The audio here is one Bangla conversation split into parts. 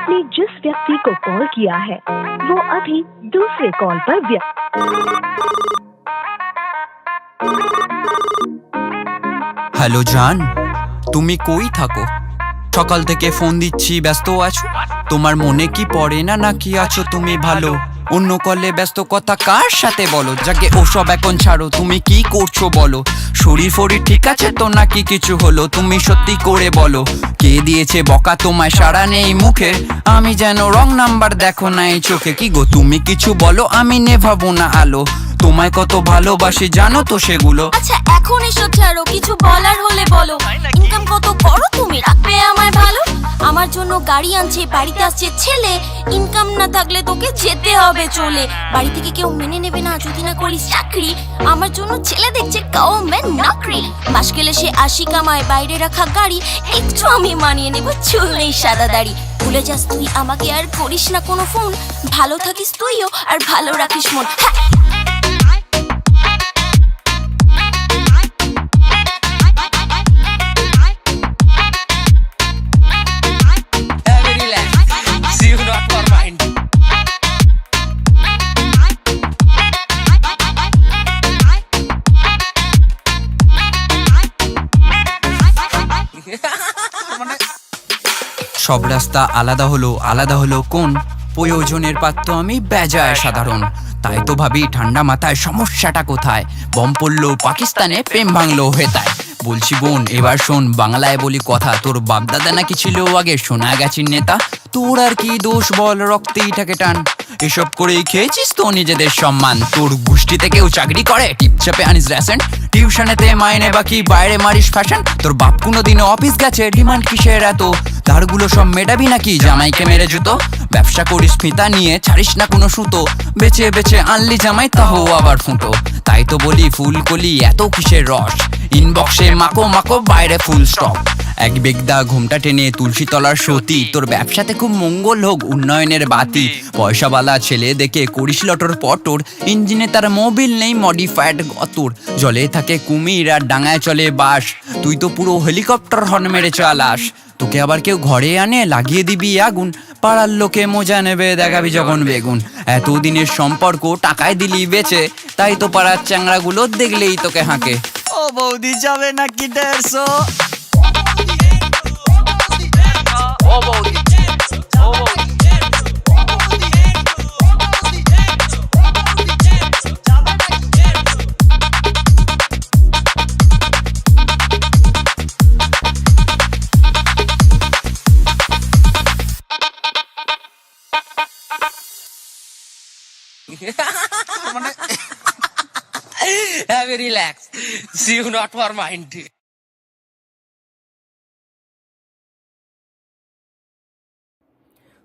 आपने जिस व्यक्ति को कॉल किया है वो अभी दूसरे कॉल पर হ্যালো জান, তুমি কই থাকো? সকাল থেকে ফোন দিচ্ছি, ব্যস্ত আছো? তোমার মনে কি পড়ে না নাকি আছো তুমি ভালো? অন্য কলে ব্যস্ত কথা কার সাথে বলো? যাকে ওসব এখন ছাড়ো, তুমি কি করছো বলো? শরীর ফরীর ঠিক আছে তো নাকি কিছু হলো? তুমি সত্যি করে বলো, কে দিয়েছে বকা তোমায়? সাড়া নেই মুখে, আমি যেন রং নাম্বার দেখো না এই চোখে। কি গো তুমি কিছু বলো, আমি নেভাবো না আলো। তোমায় কত ভালোবাসি জানো তো সেগুলো। আচ্ছা এখন এসব ছাড়ো, কিছু বলার হলে বলো। ইনকাম কত করো তুমি, রাখবে আমায় ভালো? আমার জন্য গাড়ি আনছে, বাড়িতে আসছে ছেলে। ইনকাম না থাকলে তোকে যেতে হবে চলে। বাড়ি থেকে কেউ মেনে নেবে না যদি না করিস চাকরি। আমার জন্য ছেলে দেখছে গভর্নমেন্ট চাকরি। মাস গেলে সে 80 কামায়, বাইরে রাখা গাড়ি। একটু আমি মানিয়ে নেব, চুল নেই সাদা দাড়ি। ভুলে যাস তুই আমাকে, আর করিস না কোনো ফোন। ভালো থাকিস তুইও, আর ভালো রাখিস মন। সব রাস্তা আলাদা হলো কোন? প্রয়োজনের পাত্র আমি বেজায় সাধারণ। তাই তো ভাবি ঠান্ডা মাথায় সমস্যাটা কোথায়? বম পড়লো পাকিস্তানে, প্রেম ভাঙলো হেতায়। বলছি বোন এবার শোন, বাংলায় বলি কথা। তোর বাপদাদা নাকি ছিল আগে শোনা গেছির নেতা। তোর আর কি দোষ বল, রক্তেই থাকে টান। এসব করেই খেয়েছিস তো নিজেদের সম্মান। তোর গোষ্ঠীতে কেউ চাকরি করে, টিপচাপে আনিস রেসেন্ট। টিউশনেতে মাইনে বাকি, বাইরে মারিস ফ্যাশন। তোর বাপ কোনোদিনও অফিস গেছে, ডিমান্ড কিসের এত? ধারগুলো সব মেটাবি নাকি জামাইকে মেরে জুতো? ব্যবসা করিস ফিতা নিয়ে, ছাড়িস না কোনো সুতো। বেচে বেচে আনলি জামাই, তাহো আবার ফুটো। তাই তো বলি ফুলকলি এত কিসের রস? ইনবক্সে মাকো মাকো, বাইরে ফুল স্টপ। এক বেগদা ঘুমটা টেনে তুলসী তলার সতী। তোর ব্যবসাতে খুব মঙ্গল হোক, উন্নয়নের বাতি। পয়সাওয়ালা ছেলে দেখে করিস লটর পটর। ইঞ্জিনে তার মোবিল নেই, মডিফাইড গতর। জলে থাকে কুমির আর ডাঙায় চলে বাস। তুই তো পুরো হেলিকপ্টার হর্ন মেরে চালাস। তোকে আবার কেউ ঘরে আনে, লাগিয়ে দিবি আগুন। পাড়ার লোকে মজা নেবে, দেখাবি যখন বেগুন। এতদিনের সম্পর্ক টাকায় দিলি বেচে। তাই তো পাড়ার চ্যাংড়াগুলো দেখলেই তোকে হাঁকে। ও বৌদি যাবে নাকি 150? ও বৌদি Have a relax. See you not for mind.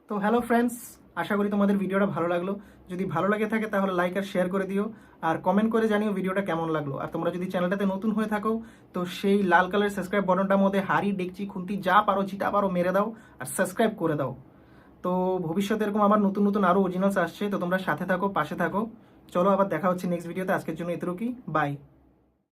তো হ্যালো ফ্রেন্ডস, আশা করি তোমাদের ভিডিওটা ভালো লাগলো। যদি ভালো লাগে থাকে তাহলে লাইক আর শেয়ার করে দিও, আর কমেন্ট করে জানিও ভিডিওটা কেমন লাগলো। আর তোমরা যদি চ্যানেলটাতে নতুন হয়ে থাকো তো সেই লাল কালারের সাবস্ক্রাইব বাটনটার মধ্যে হাড়ি, ডেকচি, খুন্তি যা পারো যেটা পারো মেরে দাও আর সাবস্ক্রাইব করে দাও। তো ভবিষ্যতে এরকম আমার নতুন নতুন আরও অরিজিনালস আসছে, তো তোমরা সাথে থাকো, পাশে থাকো। চলো আবার দেখা হচ্ছে নেক্সট ভিডিওতে। আজকের জন্য এতটুকুই, বাই।